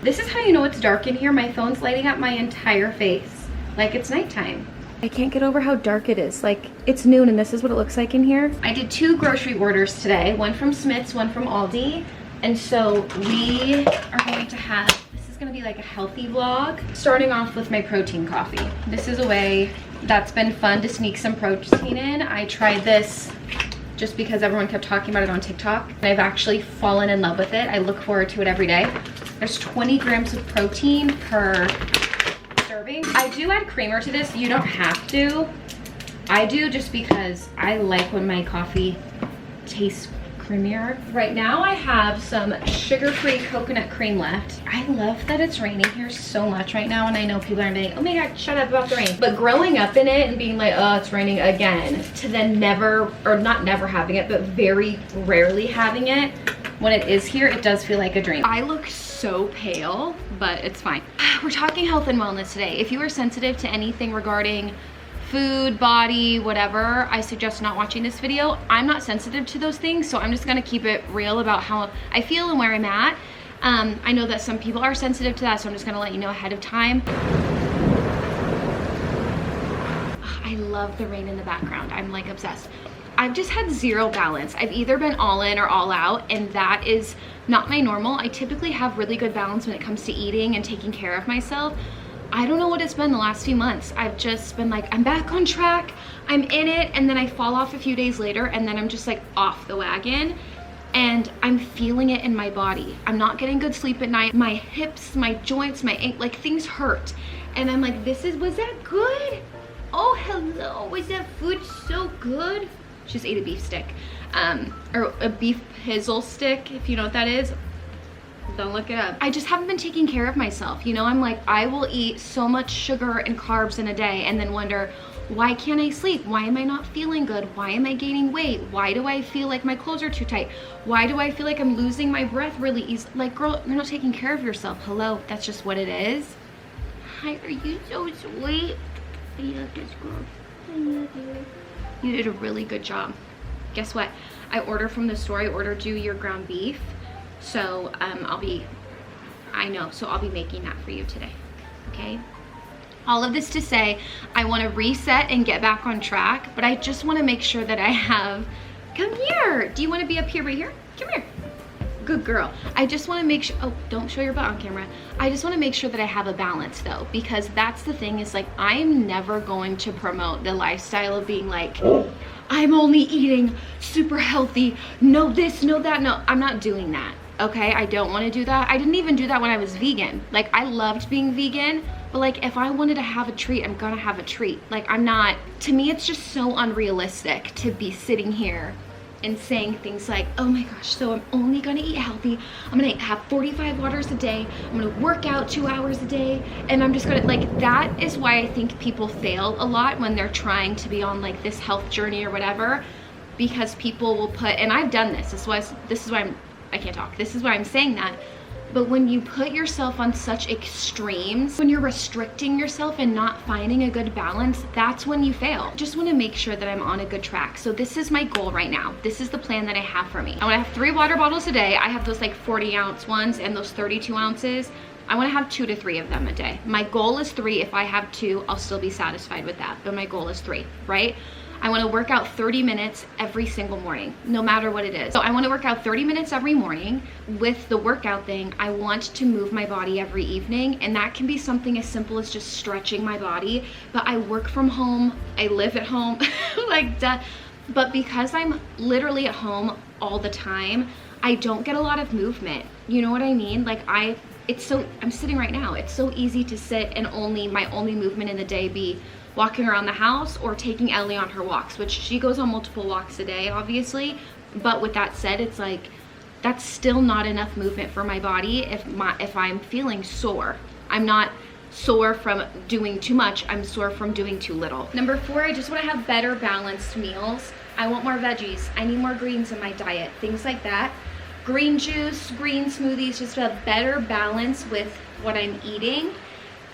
This is how you know it's dark in here. My phone's lighting up my entire face like it's nighttime. I can't get over how dark it is. Like, it's noon and this is what it looks like in here. I did 2 grocery orders today, one from Smith's, one from Aldi. And so we are going to have, this is gonna be like a healthy vlog, starting off with my protein coffee. This is a way that's been fun to sneak some protein in. I tried this just because everyone kept talking about it on TikTok. And I've actually fallen in love with it. I look forward to it every day. There's 20 grams of protein per serving. I do add creamer to this. You don't have to. I do just because I like when my coffee tastes creamier. Right now I have some sugar-free coconut cream left. I love that it's raining here so much right now, and I know people are being, oh my god, shut up about the rain. But growing up in it and being like, oh, it's raining again, to then never, or not never having it, but very rarely having it, when it is here, it does feel like a dream. I look so pale, but it's fine. We're talking health and wellness today. If you are sensitive to anything regarding food, body, whatever, I suggest not watching this video. I'm not sensitive to those things, so I'm just gonna keep it real about how I feel and where I'm at. I know that some people are sensitive to that, so I'm just gonna let you know ahead of time. I love the rain in the background. I'm like obsessed. I've just had zero balance. I've either been all in or all out, and that is not my normal. I typically have really good balance when it comes to eating and taking care of myself. I don't know what it's been the last few months. I've just been like, I'm back on track, I'm in it, and then I fall off a few days later, and then I'm just like off the wagon, and I'm feeling it in my body. I'm not getting good sleep at night. My hips, my joints, like things hurt. And I'm like, was that good? Oh, hello, was that food so good? Just ate a beef stick, or a beef pizzle stick, if you know what that is. Don't look it up. I just haven't been taking care of myself. You know, I'm like, I will eat so much sugar and carbs in a day and then wonder, why can't I sleep? Why am I not feeling good? Why am I gaining weight? Why do I feel like my clothes are too tight? Why do I feel like I'm losing my breath really easy? Like, girl, you're not taking care of yourself. Hello, that's just what it is. Hi, are you so sweet? I love this girl. I love you. You did a really good job. Guess what? I ordered from the store. I ordered you your ground beef. So I'll be making that for you today, okay? All of this to say, I want to reset and get back on track, but I just want to make sure that I have, come here. Do you want to be up here, right here? Come here. Good girl. I just want to make sure, oh, don't show your butt on camera. I just want to make sure that I have a balance though, because that's the thing is like, I'm never going to promote the lifestyle of being like, I'm only eating super healthy, no this, no that. No, I'm not doing that. Okay, I don't want to do that. I didn't even do that when I was vegan. Like, I loved being vegan, but like, if I wanted to have a treat, I'm gonna have a treat. Like, I'm not, to me, it's just so unrealistic to be sitting here and saying things like, oh my gosh, so I'm only gonna eat healthy. I'm gonna have 45 waters a day. I'm gonna work out 2 hours a day. And I'm just gonna, like, that is why I think people fail a lot when they're trying to be on like this health journey or whatever, because people will put, and I've done this, this is why I can't talk. This is why I'm saying that. But when you put yourself on such extremes, when you're restricting yourself and not finding a good balance, that's when you fail. Just want to make sure that I'm on a good track. So this is my goal right now. This is the plan that I have for me. I want to have 3 water bottles a day. I have those like 40-ounce ones and those 32 ounces. I want to have 2 to 3 of them a day. My goal is 3. If I have 2, I'll still be satisfied with that. But my goal is 3, right? I want to work out 30 minutes every single morning, no matter what it is. So I want to work out 30 minutes every morning. With the workout thing, I want to move my body every evening, and that can be something as simple as just stretching my body. But I work from home, I live at home, like that. But because I'm literally at home all the time, I don't get a lot of movement. You know what I mean? Like I'm sitting right now. It's so easy to sit and my only movement in the day be walking around the house or taking Ellie on her walks, which she goes on multiple walks a day, obviously. But with that said, it's like, that's still not enough movement for my body if I'm feeling sore. I'm not sore from doing too much, I'm sore from doing too little. Number 4, I just want to have better balanced meals. I want more veggies. I need more greens in my diet, things like that. Green juice, green smoothies, just a better balance with what I'm eating.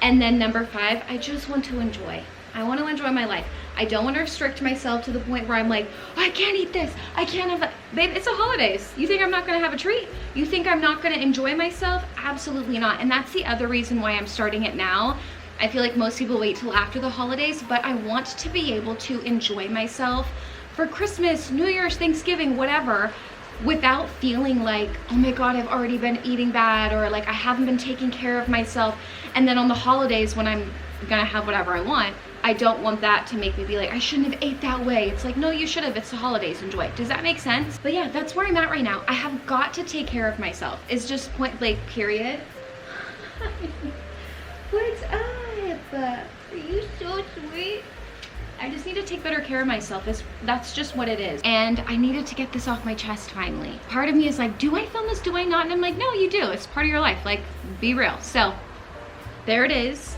And then number 5, I just want to enjoy. I want to enjoy my life. I don't want to restrict myself to the point where I'm like, oh, I can't eat this, I can't have that. Babe, it's the holidays. You think I'm not gonna have a treat? You think I'm not gonna enjoy myself? Absolutely not. And that's the other reason why I'm starting it now. I feel like most people wait till after the holidays, but I want to be able to enjoy myself for Christmas, New Year's, Thanksgiving, whatever, without feeling like, oh my God, I've already been eating bad, or like I haven't been taking care of myself. And then on the holidays when I'm gonna have whatever I want, I don't want that to make me be like, I shouldn't have ate that way. It's like, no, you should have. It's the holidays, enjoy it. Does that make sense? But yeah, that's where I'm at right now. I have got to take care of myself. It's just point blank, period. What's up? Are you so sweet? I just need to take better care of myself. That's just what it is. And I needed to get this off my chest finally. Part of me is like, do I film this? Do I not? And I'm like, no, you do. It's part of your life. Like, be real. So there it is.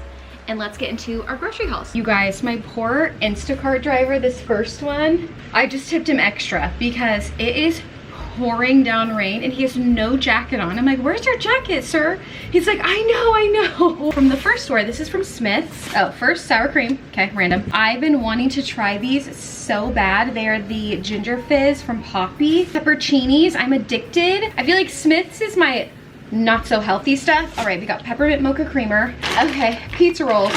And let's get into our grocery hauls. You guys, my poor Instacart driver, this first one, I just tipped him extra because it is pouring down rain and he has no jacket on. I'm like, where's your jacket, sir? He's like, I know. From the first store, this is from Smith's. Oh, first sour cream, okay, random. I've been wanting to try these so bad. They are the ginger fizz from Poppy. Pepperoncinis, I'm addicted. I feel like Smith's is my not so healthy stuff. All right, we got peppermint mocha creamer. Okay, pizza rolls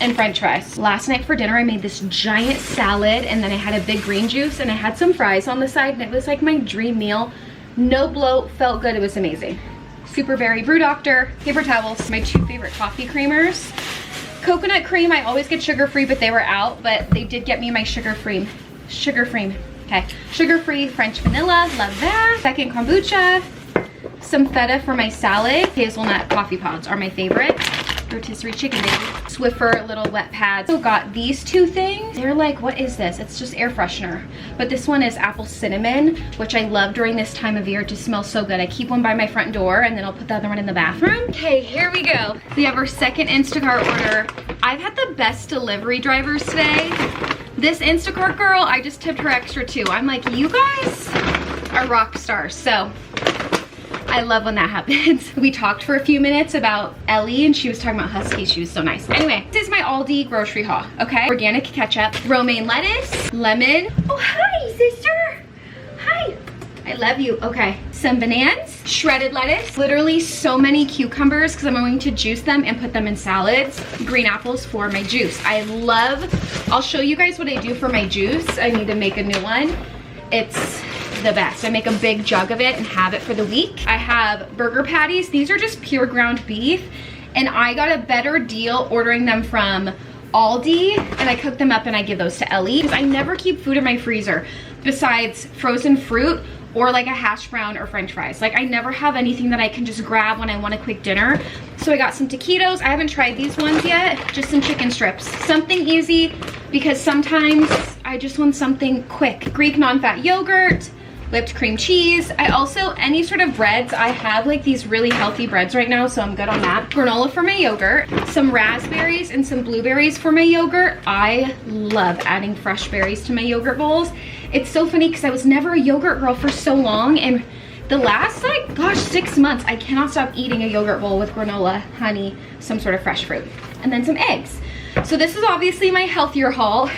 and french fries. Last night for dinner, I made this giant salad and then I had a big green juice and I had some fries on the side and it was like my dream meal. No bloat, felt good, it was amazing. Super Berry Brew Doctor, paper towels, my two favorite coffee creamers. Coconut cream, I always get sugar-free, but they were out, but they did get me my sugar-free, okay. Sugar-free French vanilla, love that. Second kombucha, some feta for my salad. Hazelnut coffee pods are my favorite. Rotisserie chicken, baby. Swiffer little wet pads. So got these two things. They're like, what is this? It's just air freshener. But this one is apple cinnamon, which I love during this time of year. It just smells so good. I keep one by my front door and then I'll put the other one in the bathroom. Okay, here we go. We have our second Instacart order. I've had the best delivery drivers today. This Instacart girl, I just tipped her extra too. I'm like, you guys are rock stars. So I love when that happens. We talked for a few minutes about Ellie and she was talking about Huskies. She was so nice. Anyway, this is my Aldi grocery haul, okay? Organic ketchup, romaine lettuce, lemon. Oh, hi, sister. Hi. I love you. Okay. Some bananas, shredded lettuce, literally so many cucumbers because I'm going to juice them and put them in salads. Green apples for my juice. I'll show you guys what I do for my juice. I need to make a new one. It's the best. I make a big jug of it and have it for the week. I have burger patties. These are just pure ground beef and I got a better deal ordering them from Aldi and I cook them up and I give those to Ellie because I never keep food in my freezer besides frozen fruit or like a hash brown or french fries. Like I never have anything that I can just grab when I want a quick dinner. So I got some taquitos. I haven't tried these ones yet. Just some chicken strips. Something easy because sometimes I just want something quick. Greek non-fat yogurt, whipped cream cheese. I also, any sort of breads, I have like these really healthy breads right now, so I'm good on that. Granola for my yogurt, some raspberries and some blueberries for my yogurt. I love adding fresh berries to my yogurt bowls. It's so funny because I was never a yogurt girl for so long and the last like, gosh, 6 months, I cannot stop eating a yogurt bowl with granola, honey, some sort of fresh fruit, and then some eggs. So this is obviously my healthier haul.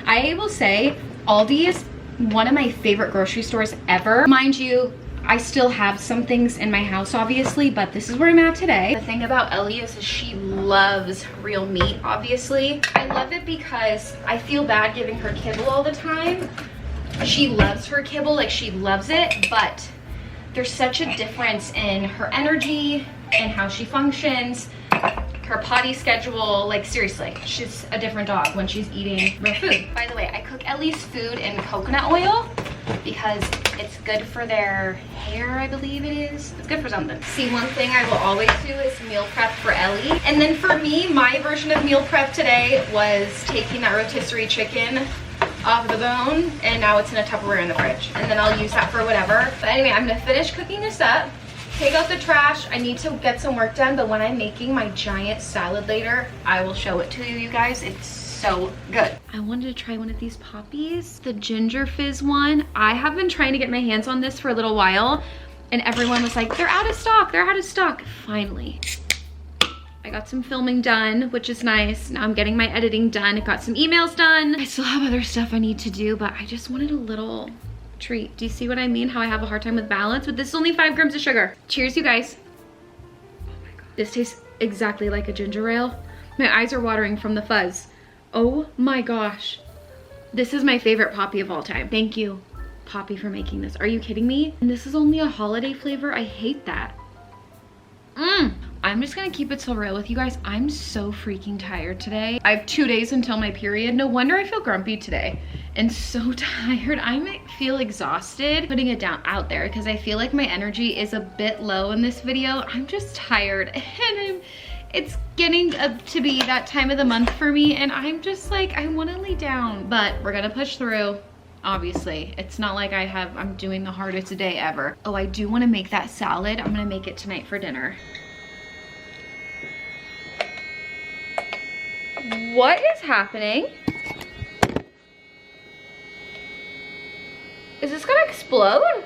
I will say Aldi is one of my favorite grocery stores ever. Mind you, I still have some things in my house obviously, but this is where I'm at today. The thing about Ellie is she loves real meat, obviously. I love it because I feel bad giving her kibble all the time. She loves her kibble, like she loves it, but there's such a difference in her energy and how she functions, her potty schedule, like seriously, she's a different dog when she's eating real food. By the way, I cook Ellie's food in coconut oil because it's good for their hair, I believe it is. It's good for something. See, one thing I will always do is meal prep for Ellie. And then for me, my version of meal prep today was taking that rotisserie chicken off the bone and now it's in a Tupperware in the fridge. And then I'll use that for whatever. But anyway, I'm gonna finish cooking this up. Take out the trash. I need to get some work done, but when I'm making my giant salad later, I will show it to you guys. It's so good. I wanted to try one of these poppies, the ginger fizz one. I have been trying to get my hands on this for a little while and everyone was like, they're out of stock, they're out of stock. Finally, I I got some filming done, which is nice. Now I'm getting my editing done. I got some emails done. I still have other stuff I need to do, but I just wanted a little treat. Do you see what I mean? How I have a hard time with balance? But this is only 5 grams of sugar. Cheers, you guys. Oh my God. This tastes exactly like a ginger ale. My eyes are watering from the fuzz. Oh my gosh. This is my favorite Poppy of all time. Thank you, Poppy, for making this. Are you kidding me? And this is only a holiday flavor. I hate that. I'm just gonna keep it so real with you guys. I'm so freaking tired today. I have 2 days until my period. No wonder I feel grumpy today and so tired. I might feel exhausted putting it down out there because I feel like my energy is a bit low in this video. I'm just tired and it's getting up to be that time of the month for me and I'm just like, I wanna lay down, but we're gonna push through. Obviously, it's not like I'm doing the hardest day ever. Oh, I do wanna make that salad. I'm gonna make it tonight for dinner. What is happening? Is this gonna explode?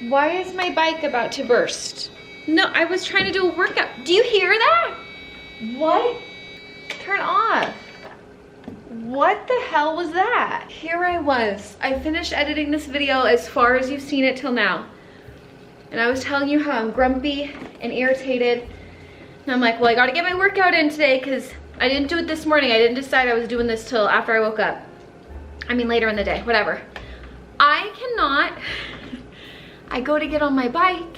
Why is my bike about to burst? No, I was trying to do a workout. Do you hear that? What? Turn off. What the hell was that? Here I was. I finished editing this video as far as you've seen it till now. And I was telling you how I'm grumpy and irritated. And I'm like, well, I gotta get my workout in today because I didn't do it this morning. I didn't decide I was doing this till after I woke up. I mean, later in the day, whatever. I cannot, I go to get on my bike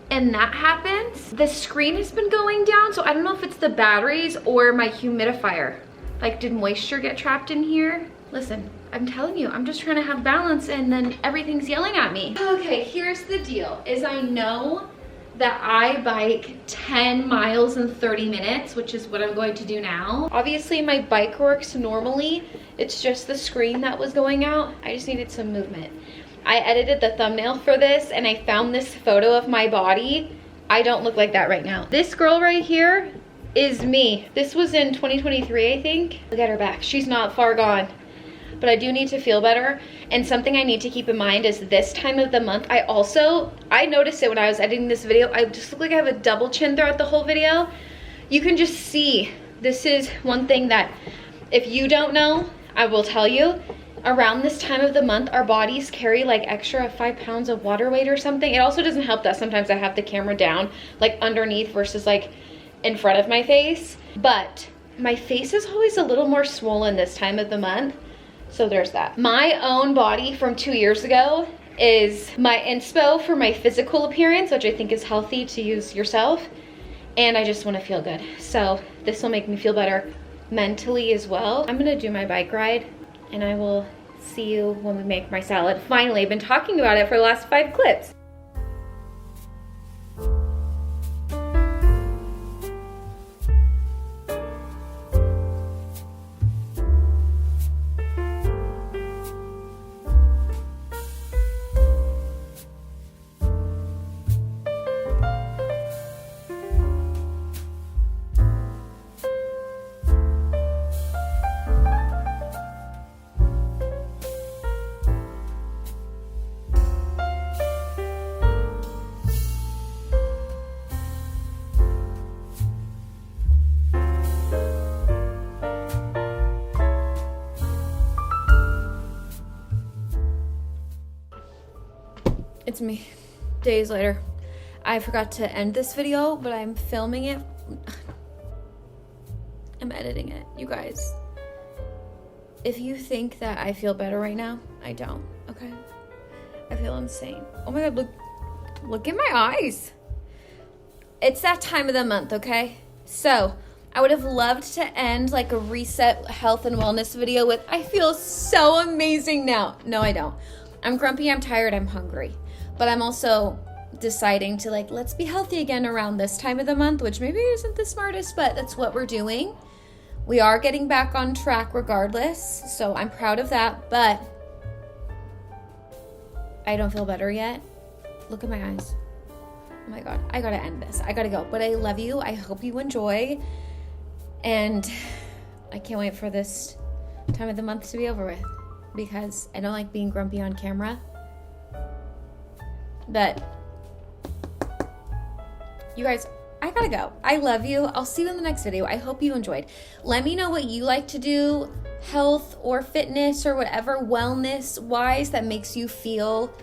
and that happens. The screen has been going down, so I don't know if it's the batteries or my humidifier. Like, did moisture get trapped in here? Listen, I'm telling you, I'm just trying to have balance and then everything's yelling at me. Okay, here's the deal, is I know that I bike 10 miles in 30 minutes, which is what I'm going to do now. Obviously my bike works normally. It's just the screen that was going out. I just needed some movement. I edited the thumbnail for this and I found this photo of my body. I don't look like that right now. This girl right here is me. This was in 2023, I think. Look at her back. She's not far gone. But I do need to feel better. And something I need to keep in mind is this time of the month, I noticed it when I was editing this video. I just look like I have a double chin throughout the whole video. You can just see, this is one thing that if you don't know, I will tell you. Around this time of the month, our bodies carry like extra 5 pounds of water weight or something. It also doesn't help that sometimes I have the camera down, like underneath versus like in front of my face. But my face is always a little more swollen this time of the month. So there's that. My own body from 2 years ago is my inspo for my physical appearance, which I think is healthy to use yourself. And I just want to feel good. So this will make me feel better mentally as well. I'm gonna do my bike ride and I will see you when we make my salad. Finally, I've been talking about it for the last 5 clips. It's me, days later. I forgot to end this video, but I'm filming it. I'm editing it, you guys. If you think that I feel better right now, I don't, okay? I feel insane. Oh my God, look at my eyes. It's that time of the month, okay? So, I would have loved to end like a reset health and wellness video with, I feel so amazing now. No, I don't. I'm grumpy, I'm tired, I'm hungry. But I'm also deciding to like, let's be healthy again around this time of the month, which maybe isn't the smartest, but that's what we're doing. We are getting back on track regardless, so I'm proud of that, but I don't feel better yet. Look at my eyes. Oh my God, I gotta end this. I gotta go, but I love you. I hope you enjoy, and I can't wait for this time of the month to be over with because I don't like being grumpy on camera. But you guys, I gotta go. I love you. I'll see you in the next video. I hope you enjoyed. Let me know what you like to do, health or fitness or whatever, wellness wise, that makes you feel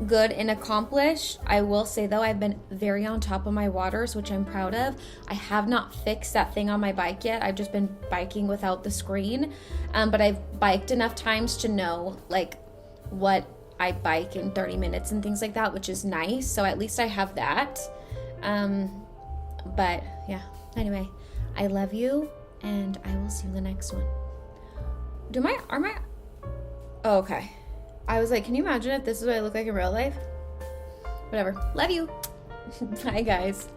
good and accomplished. I will say though, I've been very on top of my waters, which I'm proud of. I have not fixed that thing on my bike yet. I've just been biking without the screen, but I've biked enough times to know like what I bike in 30 minutes and things like that, which is nice. So at least I have that. But yeah, anyway, I love you and I will see you in the next one. Oh, okay. I was like, can you imagine if this is what I look like in real life? Whatever. Love you. Bye, guys.